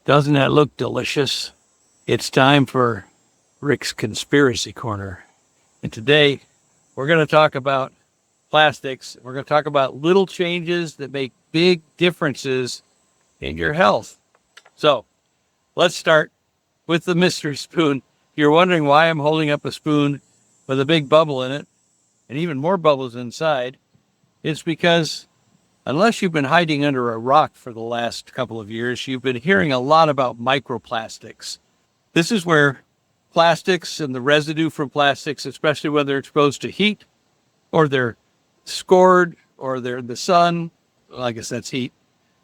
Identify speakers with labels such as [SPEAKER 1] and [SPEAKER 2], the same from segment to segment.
[SPEAKER 1] Doesn't that look delicious? It's time for Rick's Conspiracy Corner. And today we're going to talk about plastics. We're going to talk about little changes that make big differences in your health. So let's start with the mystery spoon. If you're wondering why I'm holding up a spoon with a big bubble in it and even more bubbles inside, it's because unless you've been hiding under a rock for the last couple of years, you've been hearing a lot about microplastics. This is where plastics and the residue from plastics, especially when they're exposed to heat or they're scored or they're in the sun, well, I guess that's heat,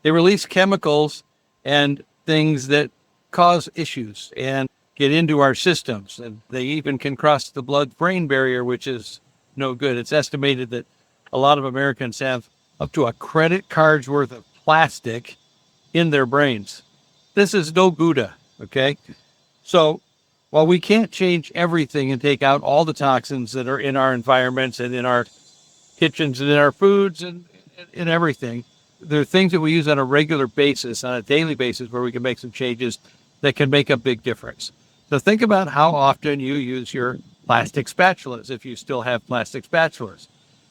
[SPEAKER 1] they release chemicals and things that cause issues and get into our systems. And they even can cross the blood-brain barrier, which is no good. It's estimated that a lot of Americans have up to a credit card's worth of plastic in their brains. This is no Gouda, okay? So while we can't change everything and take out all the toxins that are in our environments and in our kitchens and in our foods and in everything, there are things that we use on a regular basis, on a daily basis, where we can make some changes that can make a big difference. So think about how often you use your plastic spatulas, if you still have plastic spatulas.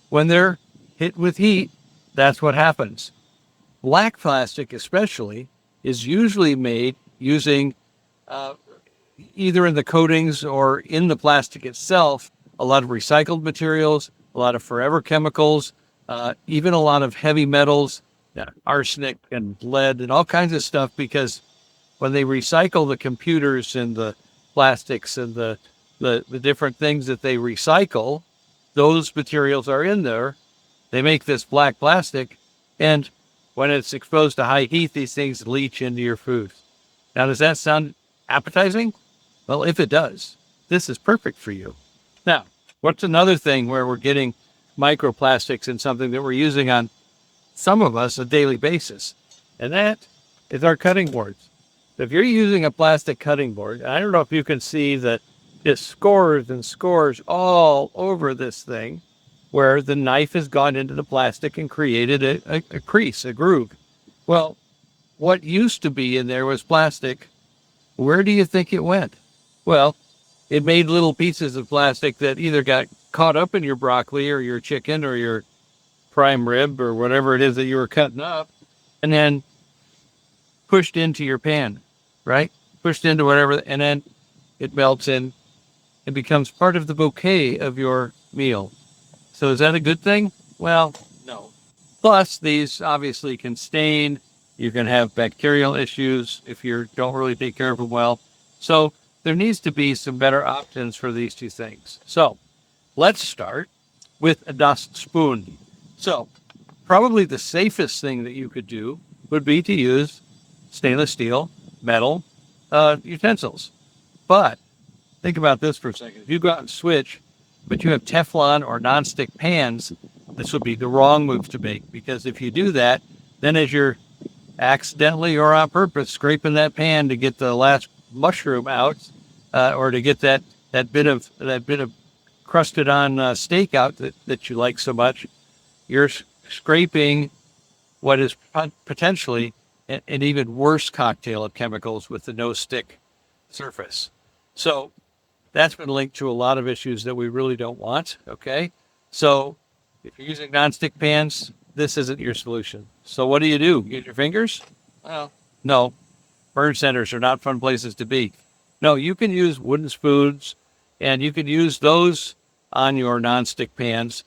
[SPEAKER 1] When they're hit with heat, that's what happens. Black plastic especially is usually made using either in the coatings or in the plastic itself, a lot of recycled materials, a lot of forever chemicals, even a lot of heavy metals, arsenic and lead and all kinds of stuff, because when they recycle the computers and the plastics and the different things that they recycle, those materials are in there. They make this black plastic, and when it's exposed to high heat, these things leach into your food. Now, does that sound appetizing? Well, if it does, this is perfect for you. Now, what's another thing where we're getting microplastics in something that we're using on some of us a daily basis? And that is our cutting boards. If you're using a plastic cutting board, I don't know if you can see that it scores and scores all over this thing, where the knife has gone into the plastic and created a crease, a groove. Well, what used to be in there was plastic. Where do you think it went? Well, it made little pieces of plastic that either got caught up in your broccoli or your chicken or your prime rib or whatever it is that you were cutting up, and then pushed into your pan, right? Pushed into whatever, and then it melts in and becomes part of the bouquet of your meal. So is that a good thing? Well, no. Plus, these obviously can stain. You can have bacterial issues if you don't really take care of them well. So there needs to be some better options for these two things. So let's start with a dust spoon. So probably the safest thing that you could do would be to use stainless steel, metal utensils. But think about this for a second. If you go out and switch, but you have Teflon or nonstick pans, this would be the wrong move to make, because if you do that, then as you're accidentally or on purpose scraping that pan to get the last mushroom out, or to get that bit of crusted on steak out that you like so much, you're scraping what is potentially an even worse cocktail of chemicals with the no-stick surface. So that's been linked to a lot of issues that we really don't want, okay? So if you're using nonstick pans, this isn't your solution. So what do? Use your fingers? Well, no. Burn centers are not fun places to be. No, you can use wooden spoons, and you can use those on your nonstick pans.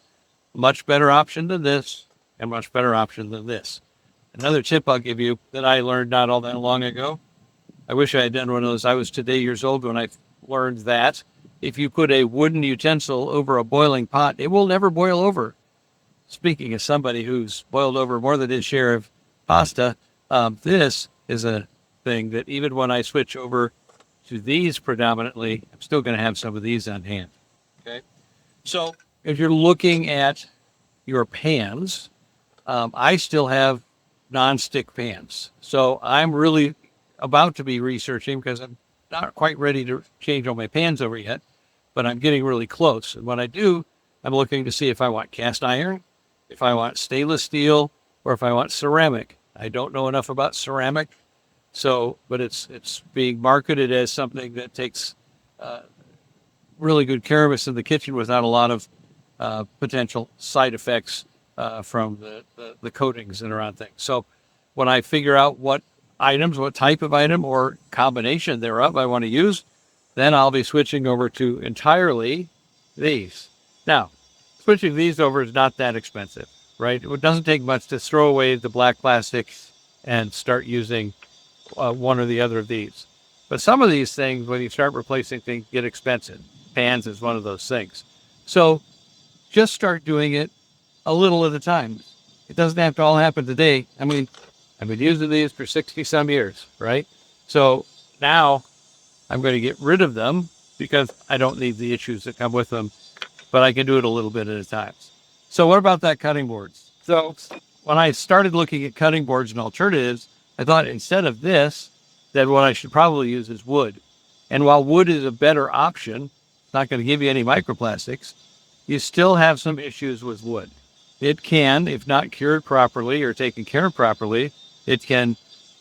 [SPEAKER 1] Much better option than this, and much better option than this. Another tip I'll give you that I learned not all that long ago. I wish I had done one of those. I was today years old when I learned that if you put a wooden utensil over a boiling pot, it will never boil over. Speaking as somebody who's boiled over more than his share of pasta, this is a thing that even when I switch over to these predominantly, I'm still going to have some of these on hand. Okay. So if you're looking at your pans, I still have nonstick pans. So I'm really about to be researching, because I'm not quite ready to change all my pans over yet, but I'm getting really close. And when I do, I'm looking to see if I want cast iron, if I want stainless steel, or if I want ceramic. I don't know enough about ceramic So, but it's being marketed as something that takes really good care of us in the kitchen without a lot of potential side effects from the coatings that are on things. So when I figure out what items, what type of item or combination thereof I want to use, then I'll be switching over to entirely these. Now, switching these over is not that expensive, right? It doesn't take much to throw away the black plastic and start using one or the other of these. But some of these things, when you start replacing things, get expensive. Pans is one of those things. So just start doing it a little at a time. It doesn't have to all happen today. I mean, I've been using these for 60 some years, right? So now I'm going to get rid of them because I don't need the issues that come with them, but I can do it a little bit at a time. So what about that cutting board? So when I started looking at cutting boards and alternatives, I thought instead of this, that what I should probably use is wood. And while wood is a better option, it's not going to give you any microplastics, you still have some issues with wood. It can, if not cured properly or taken care of properly, it can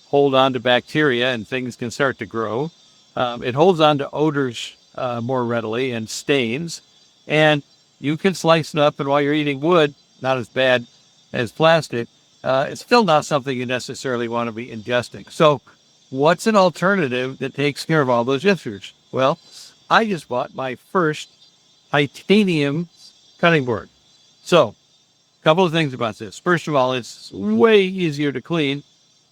[SPEAKER 1] hold on to bacteria and things can start to grow. It holds on to odors more readily and stains. And you can slice it up, and while you're eating wood, not as bad as plastic, it's still not something you necessarily want to be ingesting. So what's an alternative that takes care of all those issues? Well, I just bought my first titanium cutting board. So a couple of things about this. First of all, it's way easier to clean,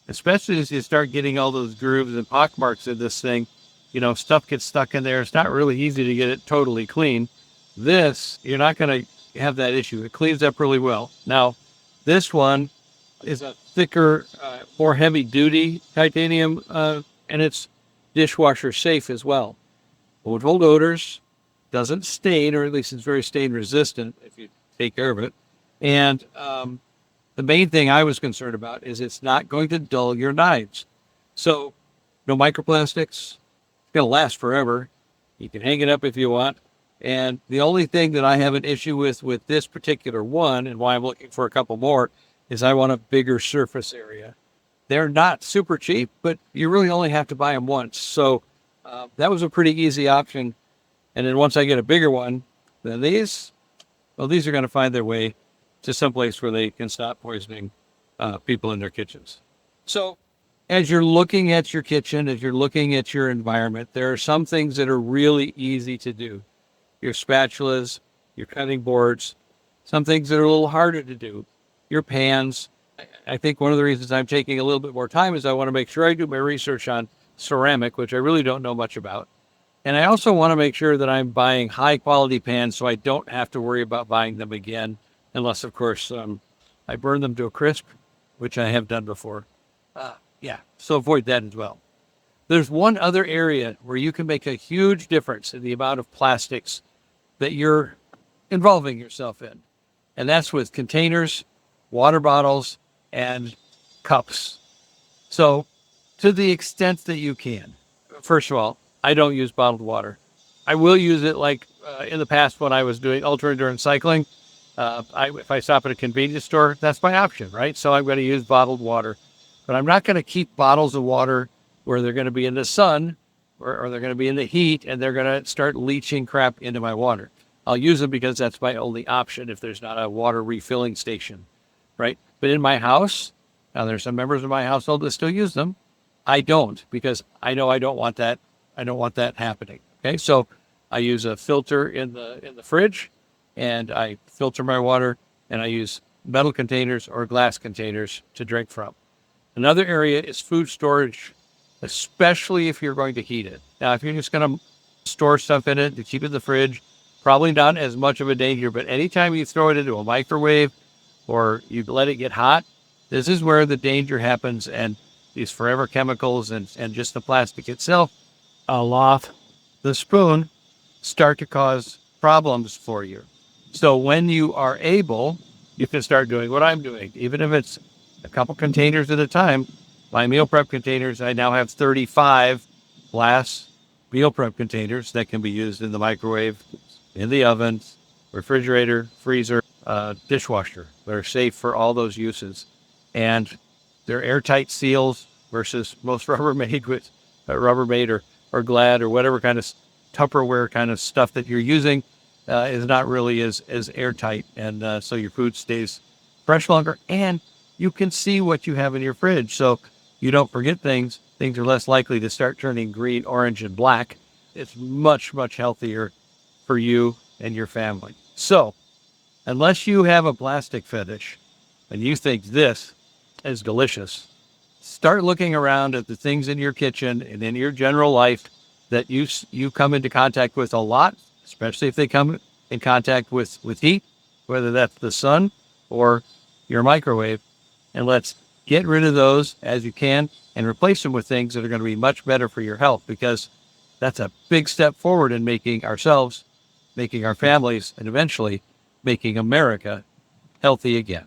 [SPEAKER 1] especially as you start getting all those grooves and pock marks in this thing. You know, stuff gets stuck in there. It's not really easy to get it totally clean. This, you're not going to have that issue. It cleans up really well. Now, this one is a thicker, more heavy-duty titanium, and it's dishwasher safe as well. Won't hold odors, doesn't stain, or at least it's very stain resistant if you take care of it. And the main thing I was concerned about is it's not going to dull your knives. So no microplastics. It's going to last forever. You can hang it up if you want. And the only thing that I have an issue with this particular one, and why I'm looking for a couple more, is I want a bigger surface area. They're not super cheap, but you really only have to buy them once. So that was a pretty easy option. And then once I get a bigger one, then these are going to find their way to someplace where they can stop poisoning people in their kitchens. So as you're looking at your kitchen, as you're looking at your environment, there are some things that are really easy to do. Your spatulas, your cutting boards, some things that are a little harder to do. Your pans. I think one of the reasons I'm taking a little bit more time is I want to make sure I do my research on ceramic, which I really don't know much about. And I also want to make sure that I'm buying high quality pans so I don't have to worry about buying them again, unless, of course, I burn them to a crisp, which I have done before. So avoid that as well. There's one other area where you can make a huge difference in the amount of plastics that you're involving yourself in. And that's with containers, water bottles, and cups. So to the extent that you can, first of all, I don't use bottled water. I will use it like in the past when I was doing ultra endurance cycling. If I stop at a convenience store, that's my option, right? So I'm going to use bottled water. But I'm not going to keep bottles of water where they're going to be in the sun or they're going to be in the heat and they're going to start leaching crap into my water. I'll use them because that's my only option if there's not a water refilling station, right? But in my house, now there's some members of my household that still use them. I don't, because I know I don't want that. I don't want that happening. Okay, so I use a filter in the fridge, and I filter my water, and I use metal containers or glass containers to drink from. Another area is food storage, especially if you're going to heat it. Now, if you're just going to store stuff in it to keep it in the fridge, probably not as much of a danger, but anytime you throw it into a microwave or you let it get hot, this is where the danger happens, and these forever chemicals and just the plastic itself, aloft the spoon, start to cause problems for you. So when you are able, you can start doing what I'm doing, even if it's a couple containers at a time. My meal prep containers, I now have 35 glass meal prep containers that can be used in the microwave, in the oven, refrigerator, freezer, dishwasher. They're safe for all those uses. And they're airtight seals. versus most Rubbermaid with Rubbermaid or Glad or whatever kind of Tupperware kind of stuff that you're using is not really as airtight. And so your food stays fresh longer, and you can see what you have in your fridge. So you don't forget things. Things are less likely to start turning green, orange, and black. It's much, much healthier for you and your family. So unless you have a plastic fetish and you think this is delicious, start looking around at the things in your kitchen and in your general life that you come into contact with a lot, especially if they come in contact with heat, whether that's the sun or your microwave. And let's get rid of those as you can and replace them with things that are going to be much better for your health, because that's a big step forward in making ourselves, making our families, and eventually making America healthy again.